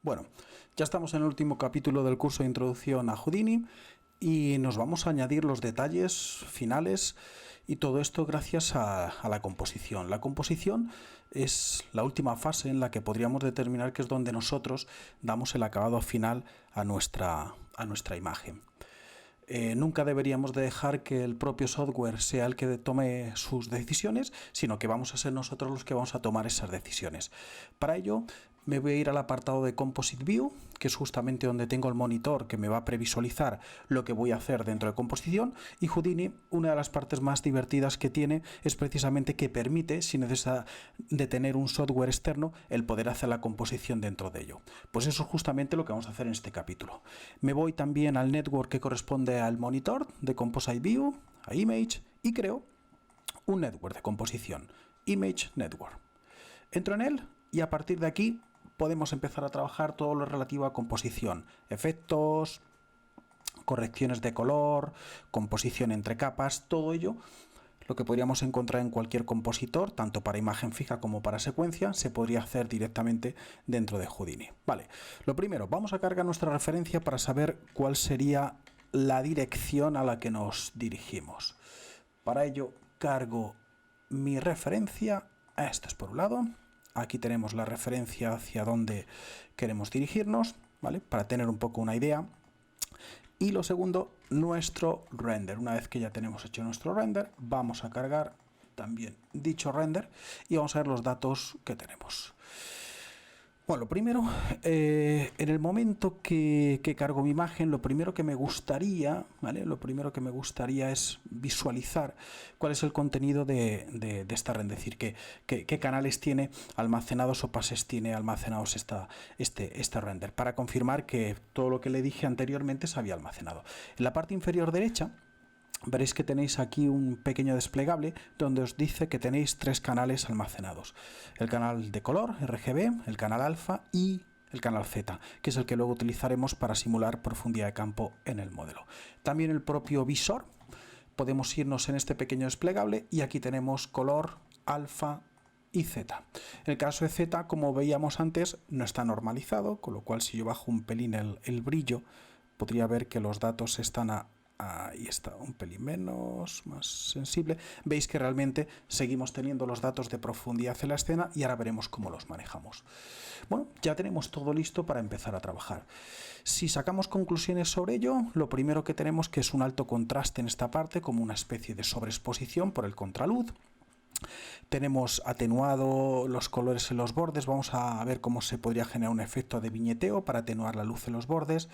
Bueno, ya estamos en el último capítulo del curso de Introducción a Houdini y nos vamos a añadir los detalles finales y todo esto gracias a la composición. La composición es la última fase en la que podríamos determinar que es donde nosotros damos el acabado final a nuestra imagen. Nunca deberíamos de dejar que el propio software sea el que tome sus decisiones, sino que vamos a ser nosotros los que vamos a tomar esas decisiones. Para ello me voy a ir al apartado de Composite View, que es justamente donde tengo el monitor que me va a previsualizar lo que voy a hacer dentro de composición, y Houdini, una de las partes más divertidas que tiene es precisamente que permite, sin necesidad de tener un software externo, el poder hacer la composición dentro de ello. Pues eso es justamente lo que vamos a hacer en este capítulo. Me voy también al network que corresponde al monitor de Composite View, a Image, y creo un network de composición, Image Network. Entro en él y a partir de aquí podemos empezar a trabajar todo lo relativo a composición, efectos, correcciones de color, composición entre capas, todo ello. Lo que podríamos encontrar en cualquier compositor, tanto para imagen fija como para secuencia, se podría hacer directamente dentro de Houdini. Vale, lo primero, vamos a cargar nuestra referencia para saber cuál sería la dirección a la que nos dirigimos. Para ello, cargo mi referencia. Esto es por un lado. Aquí tenemos la referencia hacia dónde queremos dirigirnos, ¿vale? Para tener un poco una idea. Y lo segundo, nuestro render. Una vez que ya tenemos hecho nuestro render, vamos a cargar también dicho render y vamos a ver los datos que tenemos. Bueno, lo primero, en el momento que cargo mi imagen, lo primero que me gustaría, ¿vale? Lo primero que me gustaría es visualizar cuál es el contenido de esta render, es decir, qué canales tiene almacenados o pases tiene almacenados este render, para confirmar que todo lo que le dije anteriormente se había almacenado. En la parte inferior derecha veréis que tenéis aquí un pequeño desplegable donde os dice que tenéis tres canales almacenados. El canal de color, RGB, el canal alfa y el canal Z, que es el que luego utilizaremos para simular profundidad de campo en el modelo. También el propio visor, podemos irnos en este pequeño desplegable y aquí tenemos color, alfa y Z. El caso de Z, como veíamos antes, no está normalizado, con lo cual si yo bajo un pelín el brillo, podría ver que los datos están ahí está, un pelín menos, más sensible. Veis que realmente seguimos teniendo los datos de profundidad en la escena y ahora veremos cómo los manejamos. Bueno, ya tenemos todo listo para empezar a trabajar. Si sacamos conclusiones sobre ello, lo primero que tenemos que es un alto contraste en esta parte, como una especie de sobreexposición por el contraluz. Tenemos atenuado los colores en los bordes, vamos a ver cómo se podría generar un efecto de viñeteo para atenuar la luz en los bordes.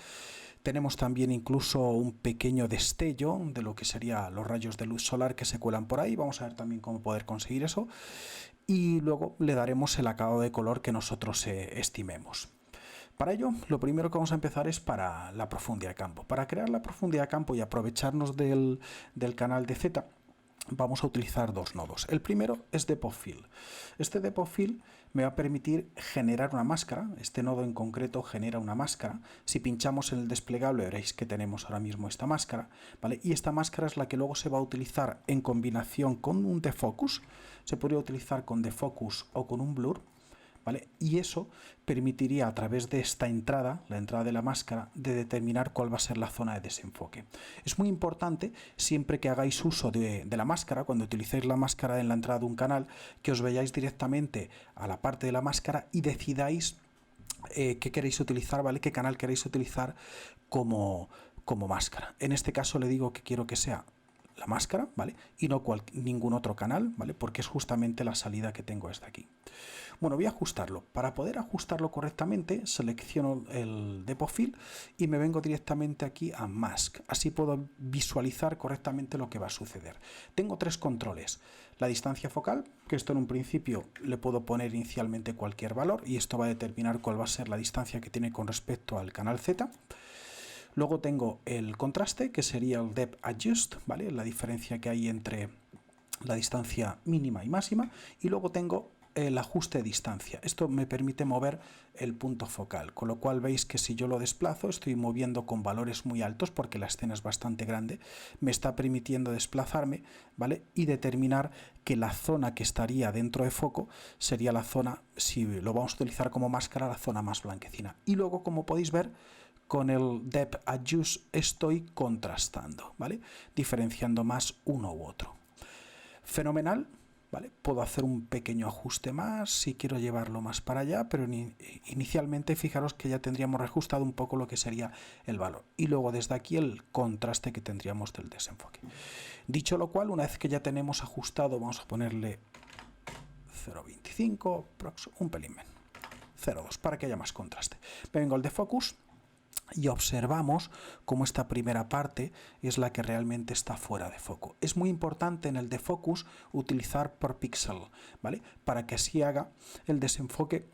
Tenemos también incluso un pequeño destello de lo que serían los rayos de luz solar que se cuelan por ahí. Vamos a ver también cómo poder conseguir eso. Y luego le daremos el acabado de color que nosotros estimemos. Para ello, lo primero que vamos a empezar es para la profundidad de campo. Para crear la profundidad de campo y aprovecharnos del canal de Z, vamos a utilizar dos nodos. El primero es Depth of Field. Este Depth of Field me va a permitir generar una máscara. Este nodo en concreto genera una máscara. Si pinchamos en el desplegable veréis que tenemos ahora mismo esta máscara, ¿vale? Y esta máscara es la que luego se va a utilizar en combinación con un defocus. Se podría utilizar con defocus o con un blur, ¿vale? Y eso permitiría a través de esta entrada, la entrada de la máscara, de determinar cuál va a ser la zona de desenfoque. Es muy importante, siempre que hagáis uso de la máscara, cuando utilicéis la máscara en la entrada de un canal, que os veáis directamente a la parte de la máscara y decidáis qué queréis utilizar, ¿vale? Qué canal queréis utilizar como máscara. En este caso le digo que quiero que sea la máscara, ¿vale? Y no ningún otro canal, ¿vale? Porque es justamente la salida que tengo desde aquí. Bueno, voy a ajustarlo. Para poder ajustarlo correctamente, selecciono el Depth of Field y me vengo directamente aquí a Mask. Así puedo visualizar correctamente lo que va a suceder. Tengo tres controles. La distancia focal, que esto en un principio le puedo poner inicialmente cualquier valor y esto va a determinar cuál va a ser la distancia que tiene con respecto al canal Z. Luego tengo el contraste, que sería el Depth Adjust, ¿vale? La diferencia que hay entre la distancia mínima y máxima. Y luego tengo el ajuste de distancia. Esto me permite mover el punto focal, con lo cual veis que si yo lo desplazo estoy moviendo con valores muy altos porque la escena es bastante grande, me está permitiendo desplazarme, ¿vale? Y determinar que la zona que estaría dentro de foco sería la zona, si lo vamos a utilizar como máscara, la zona más blanquecina. Y luego, como podéis ver, con el Depth Adjust estoy contrastando, ¿vale? Diferenciando más uno u otro. Fenomenal, ¿vale? Puedo hacer un pequeño ajuste más si quiero llevarlo más para allá, pero inicialmente fijaros que ya tendríamos reajustado un poco lo que sería el valor. Y luego desde aquí el contraste que tendríamos del desenfoque. Dicho lo cual, una vez que ya tenemos ajustado, vamos a ponerle 0.25, un pelín menos, 0.2 para que haya más contraste. Me vengo al de focus y observamos cómo esta primera parte es la que realmente está fuera de foco. Es muy importante en el de focus utilizar por píxel, ¿vale? Para que así haga el desenfoque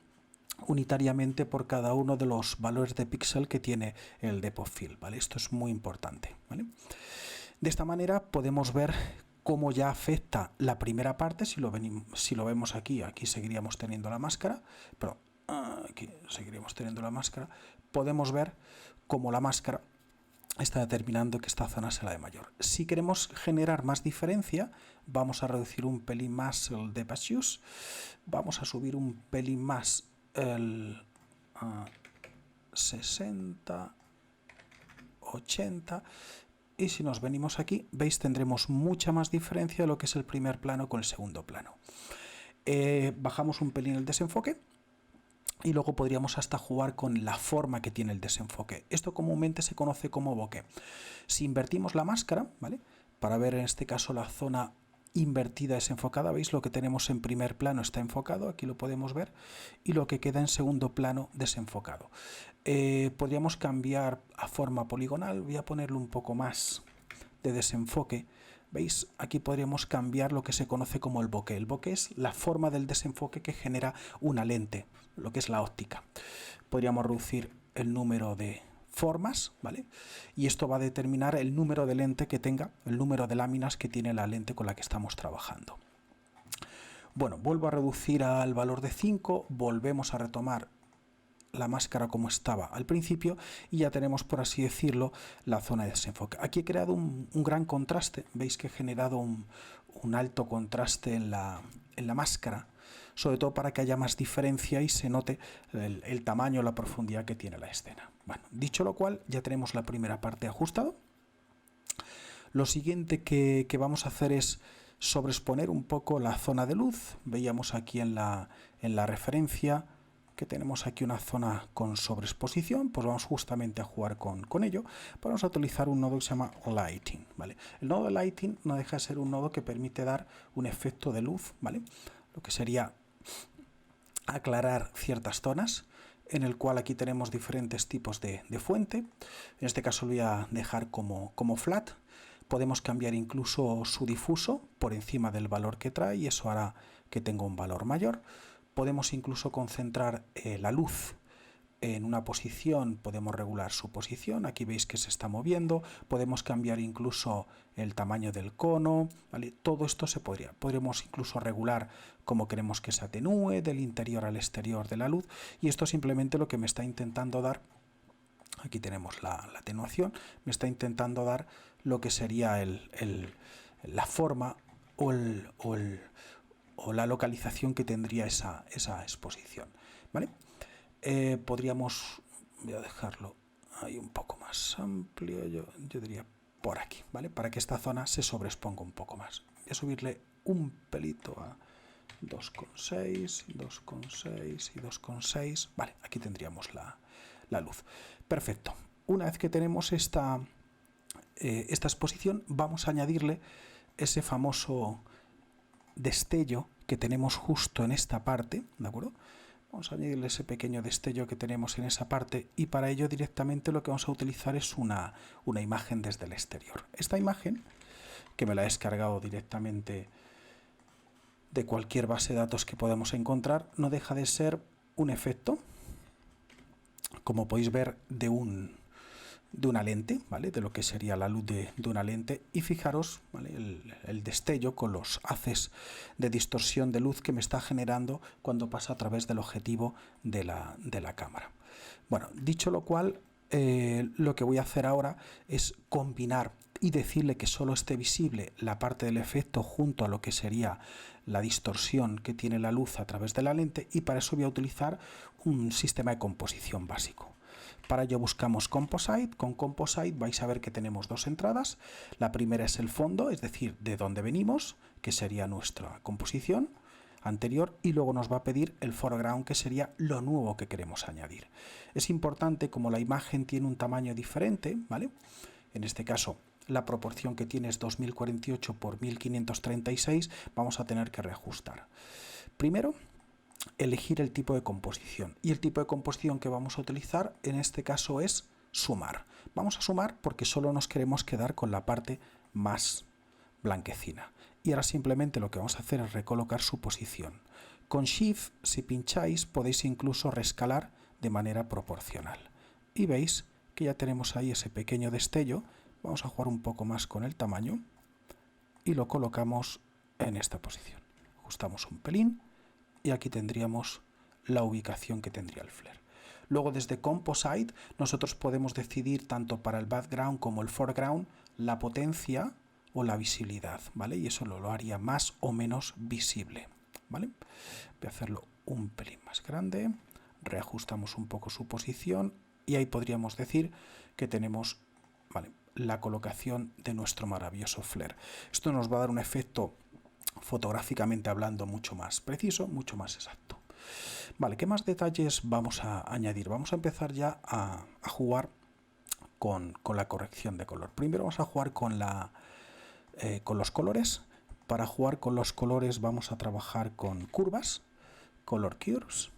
unitariamente por cada uno de los valores de píxel que tiene el depth of field, ¿vale? Esto es muy importante, ¿vale? De esta manera podemos ver cómo ya afecta la primera parte. Si lo vemos aquí seguiríamos teniendo la máscara, pero aquí seguiríamos teniendo la máscara. Podemos ver cómo la máscara está determinando que esta zona sea la de mayor. Si queremos generar más diferencia, vamos a reducir un pelín más el Depth Adjust, vamos a subir un pelín más el 60, 80, y si nos venimos aquí, veis, tendremos mucha más diferencia de lo que es el primer plano con el segundo plano. Bajamos un pelín el desenfoque, y luego podríamos hasta jugar con la forma que tiene el desenfoque. Esto comúnmente se conoce como bokeh. Si invertimos la máscara, ¿vale? Para ver en este caso la zona invertida desenfocada, veis lo que tenemos en primer plano está enfocado, aquí lo podemos ver, y lo que queda en segundo plano desenfocado. Podríamos cambiar a forma poligonal, voy a ponerle un poco más de desenfoque. ¿Veis? Aquí podríamos cambiar lo que se conoce como el bokeh. El bokeh es la forma del desenfoque que genera una lente, lo que es la óptica. Podríamos reducir el número de formas, ¿vale? Y esto va a determinar el número de lente que tenga, el número de láminas que tiene la lente con la que estamos trabajando. Bueno, vuelvo a reducir al valor de 5, volvemos a retomar la máscara como estaba al principio y ya tenemos, por así decirlo, la zona de desenfoque. Aquí he creado un gran contraste, veis que he generado un alto contraste en la máscara, sobre todo para que haya más diferencia y se note el tamaño, la profundidad que tiene la escena. Bueno, dicho lo cual, ya tenemos la primera parte ajustado. Lo siguiente que vamos a hacer es sobreexponer un poco la zona de luz. Veíamos aquí en la referencia que tenemos aquí una zona con sobreexposición, pues vamos justamente a jugar con ello. Vamos a utilizar un nodo que se llama Lighting, ¿vale? El nodo de Lighting no deja de ser un nodo que permite dar un efecto de luz, ¿vale? Lo que sería aclarar ciertas zonas, en el cual aquí tenemos diferentes tipos de fuente. En este caso lo voy a dejar como flat. Podemos cambiar incluso su difuso por encima del valor que trae y eso hará que tenga un valor mayor. Podemos incluso concentrar la luz en una posición, podemos regular su posición, aquí veis que se está moviendo, podemos cambiar incluso el tamaño del cono, ¿vale? Todo esto se podríamos incluso regular cómo queremos que se atenúe del interior al exterior de la luz, y esto simplemente lo que me está intentando dar, aquí tenemos la atenuación, me está intentando dar lo que sería la forma o la localización que tendría esa exposición, ¿vale? Podríamos, voy a dejarlo ahí un poco más amplio, yo diría por aquí, ¿vale? Para que esta zona se sobreexponga un poco más. Voy a subirle un pelito a 2,6, 2,6 y 2,6. Vale, aquí tendríamos la luz. Perfecto. Una vez que tenemos esta exposición, vamos a añadirle ese famoso destello que tenemos justo en esta parte, ¿de acuerdo? Vamos a añadirle ese pequeño destello que tenemos en esa parte y para ello directamente lo que vamos a utilizar es una imagen desde el exterior. Esta imagen, que me la he descargado directamente de cualquier base de datos que podamos encontrar, no deja de ser un efecto, como podéis ver, de un de una lente, ¿vale? De lo que sería la luz de una lente, y fijaros, ¿vale? El destello con los haces de distorsión de luz que me está generando cuando pasa a través del objetivo de la cámara. Bueno, dicho lo cual, lo que voy a hacer ahora es combinar y decirle que solo esté visible la parte del efecto junto a lo que sería la distorsión que tiene la luz a través de la lente, y para eso voy a utilizar un sistema de composición básico. Para ello buscamos Composite. Con Composite vais a ver que tenemos dos entradas. La primera es el fondo, es decir, de dónde venimos, que sería nuestra composición anterior, y luego nos va a pedir el foreground, que sería lo nuevo que queremos añadir. Es importante, como la imagen tiene un tamaño diferente, ¿vale? En este caso, la proporción que tiene es 2048 por 1536, vamos a tener que reajustar. Primero, elegir el tipo de composición, y el tipo de composición que vamos a utilizar en este caso es sumar. Vamos a sumar porque solo nos queremos quedar con la parte más blanquecina, y ahora simplemente lo que vamos a hacer es recolocar su posición. Con Shift, si pincháis, podéis incluso rescalar de manera proporcional, y veis que ya tenemos ahí ese pequeño destello. Vamos a jugar un poco más con el tamaño y lo colocamos en esta posición. Ajustamos un pelín y aquí tendríamos la ubicación que tendría el flare. Luego, desde Composite nosotros podemos decidir tanto para el background como el foreground la potencia o la visibilidad, ¿vale? Y eso lo haría más o menos visible, ¿vale? Voy a hacerlo un pelín más grande, reajustamos un poco su posición y ahí podríamos decir que tenemos, ¿vale?, la colocación de nuestro maravilloso flare. Esto nos va a dar un efecto fotográficamente hablando mucho más preciso, mucho más exacto. Vale, ¿qué más detalles vamos a añadir? Vamos a empezar ya a jugar con la corrección de color. Primero vamos a jugar con los colores. Para jugar con los colores vamos a trabajar con curvas, color curves,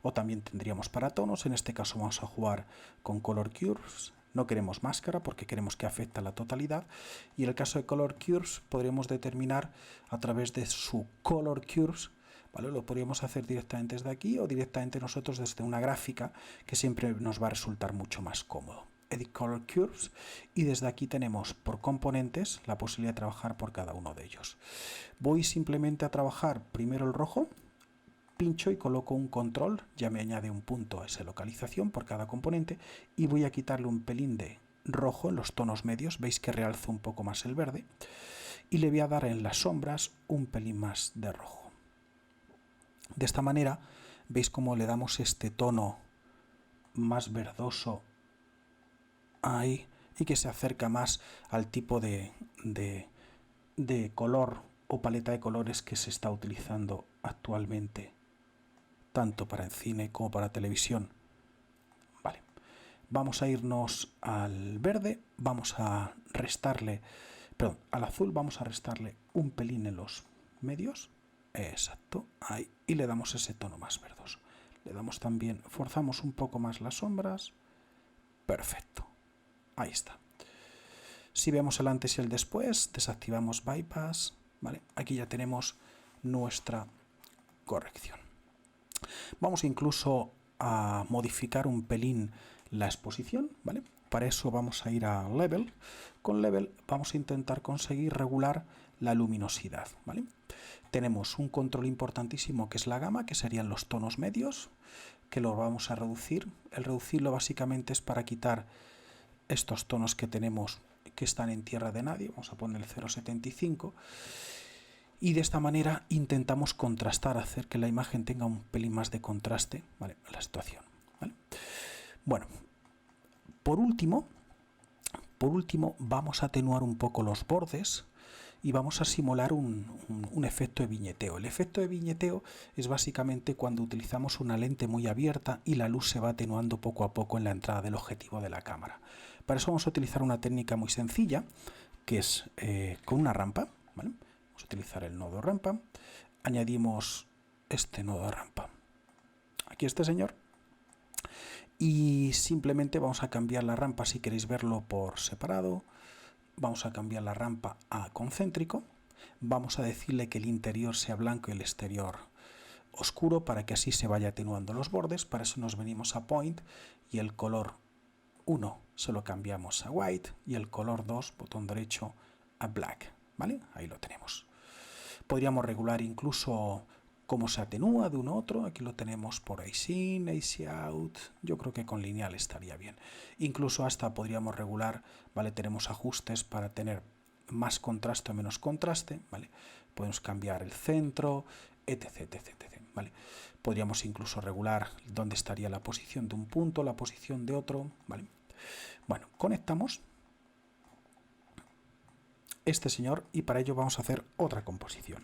o también tendríamos para tonos. En este caso vamos a jugar con color curves. No queremos máscara porque queremos que afecte a la totalidad, y en el caso de color curves podríamos determinar a través de su color curves, ¿vale? Lo podríamos hacer directamente desde aquí o directamente nosotros desde una gráfica, que siempre nos va a resultar mucho más cómodo. Edit Color Curves, y desde aquí tenemos por componentes la posibilidad de trabajar por cada uno de ellos. Voy simplemente a trabajar primero el rojo, pincho y coloco un control, ya me añade un punto a esa localización por cada componente, y voy a quitarle un pelín de rojo en los tonos medios, veis que realzo un poco más el verde, y le voy a dar en las sombras un pelín más de rojo. De esta manera veis cómo le damos este tono más verdoso ahí, y que se acerca más al tipo de color o paleta de colores que se está utilizando actualmente, tanto para el cine como para televisión. Vale, vamos a irnos al verde, vamos a restarle, perdón, al azul vamos a restarle un pelín en los medios, exacto, ahí, y le damos ese tono más verdoso. Le damos también, forzamos un poco más las sombras, perfecto. Ahí está. Si vemos el antes y el después, desactivamos bypass, ¿vale? Aquí ya tenemos nuestra corrección. Vamos incluso a modificar un pelín la exposición, ¿vale? Para eso vamos a ir a Level. Con Level vamos a intentar conseguir regular la luminosidad, ¿vale? Tenemos un control importantísimo que es la gama, que serían los tonos medios, que lo vamos a reducir. El reducirlo básicamente es para quitar estos tonos que tenemos que están en tierra de nadie. Vamos a poner el 0,75, y de esta manera intentamos contrastar, hacer que la imagen tenga un pelín más de contraste, ¿vale?, a la situación, ¿vale? Bueno, por último vamos a atenuar un poco los bordes y vamos a simular un efecto de viñeteo. El efecto de viñeteo es básicamente cuando utilizamos una lente muy abierta y la luz se va atenuando poco a poco en la entrada del objetivo de la cámara. Para eso vamos a utilizar una técnica muy sencilla, que es con una rampa, ¿vale? Vamos a utilizar el nodo rampa, añadimos este nodo rampa, aquí este señor, y simplemente vamos a cambiar la rampa, si queréis verlo por separado, vamos a cambiar la rampa a concéntrico, vamos a decirle que el interior sea blanco y el exterior oscuro para que así se vaya atenuando los bordes. Para eso nos venimos a Point y el color 1 se lo cambiamos a white y el color 2, botón derecho, a black, ¿vale? Ahí lo tenemos. Podríamos regular incluso cómo se atenúa de uno a otro. Aquí lo tenemos por AC in, AC out. Yo creo que con lineal estaría bien. Incluso hasta podríamos regular, ¿vale? Tenemos ajustes para tener más contraste o menos contraste, ¿vale? Podemos cambiar el centro, etc, etc, etc, ¿vale? Podríamos incluso regular dónde estaría la posición de un punto, la posición de otro, ¿vale? Bueno, conectamos este señor y para ello vamos a hacer otra composición.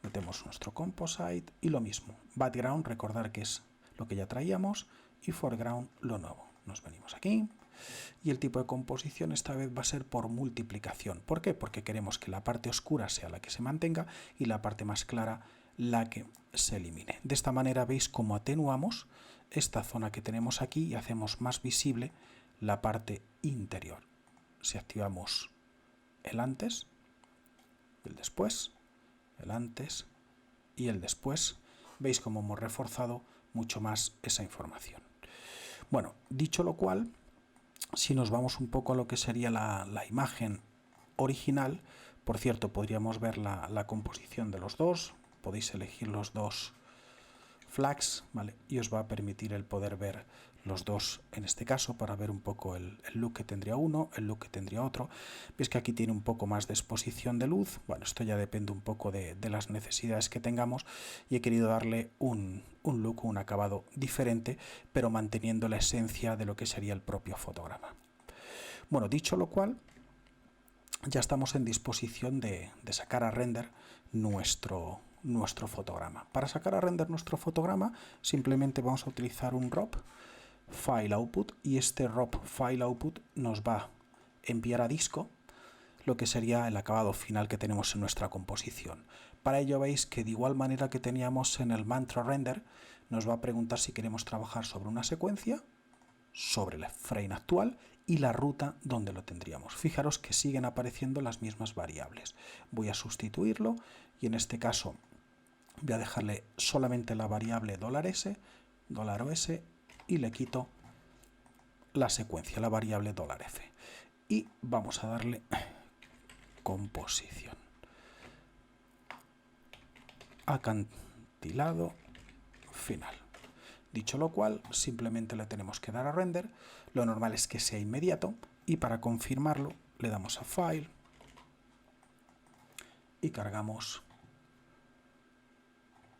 Metemos nuestro composite y lo mismo. Background, recordar que es lo que ya traíamos, y foreground, lo nuevo. Nos venimos aquí y el tipo de composición esta vez va a ser por multiplicación. ¿Por qué? Porque queremos que la parte oscura sea la que se mantenga y la parte más clara la que se elimine. De esta manera veis cómo atenuamos esta zona que tenemos aquí y hacemos más visible la parte interior. Si activamos el antes, el después, el antes y el después, veis cómo hemos reforzado mucho más esa información. Bueno, dicho lo cual, si nos vamos un poco a lo que sería la imagen original, por cierto, podríamos ver la composición de los dos, podéis elegir los dos flags, ¿vale? Y os va a permitir el poder ver los dos en este caso para ver un poco el look que tendría uno, el look que tendría otro. Veis que aquí tiene un poco más de exposición de luz. Bueno, esto ya depende un poco de las necesidades que tengamos y he querido darle un look, un acabado diferente, pero manteniendo la esencia de lo que sería el propio fotograma. Bueno, dicho lo cual, ya estamos en disposición de sacar a render nuestro fotograma. Para sacar a render nuestro fotograma simplemente vamos a utilizar un RAW File Output y este RAW File Output nos va a enviar a disco lo que sería el acabado final que tenemos en nuestra composición. Para ello veis que de igual manera que teníamos en el Mantra Render nos va a preguntar si queremos trabajar sobre una secuencia, sobre el frame actual y la ruta donde lo tendríamos. Fijaros que siguen apareciendo las mismas variables. Voy a sustituirlo y en este caso voy a dejarle solamente la variable $S, $OS y le quito la secuencia, la variable $F. Y vamos a darle composición. Acantilado final. Dicho lo cual, simplemente le tenemos que dar a render. Lo normal es que sea inmediato y para confirmarlo le damos a File y cargamos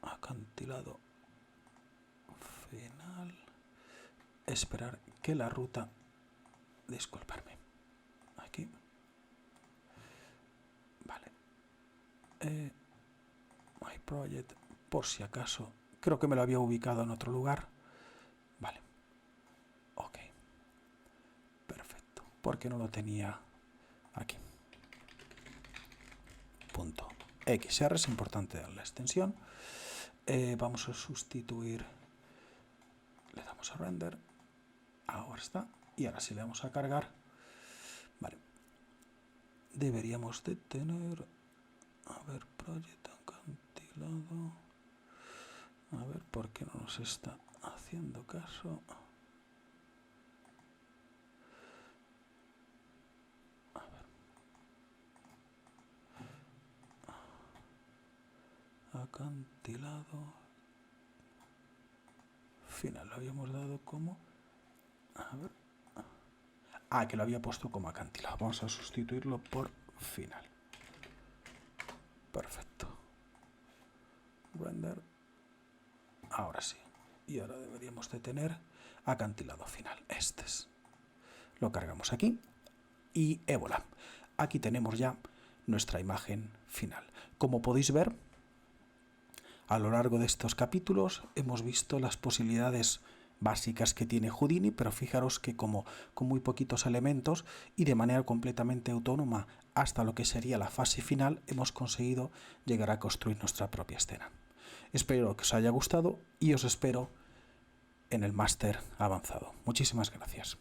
acantilado final. Esperar que la ruta, disculparme, aquí, vale, My Project, por si acaso, creo que me lo había ubicado en otro lugar, vale, ok, perfecto, porque no lo tenía aquí, punto XR, es importante dar la extensión, vamos a sustituir, le damos a render, ahora está, y ahora si le damos a cargar, vale, deberíamos de tener, a ver, Project acantilado, a ver por qué no nos está haciendo caso, a ver, acantilado final, lo habíamos dado como, a ver, que lo había puesto como acantilado, vamos a sustituirlo por final, perfecto, render, ahora sí, y ahora deberíamos de tener acantilado final, este es, lo cargamos aquí y voilà, aquí tenemos ya nuestra imagen final. Como podéis ver, a lo largo de estos capítulos hemos visto las posibilidades básicas que tiene Houdini, pero fijaros que como con muy poquitos elementos y de manera completamente autónoma hasta lo que sería la fase final hemos conseguido llegar a construir nuestra propia escena. Espero que os haya gustado y os espero en el máster avanzado. Muchísimas gracias.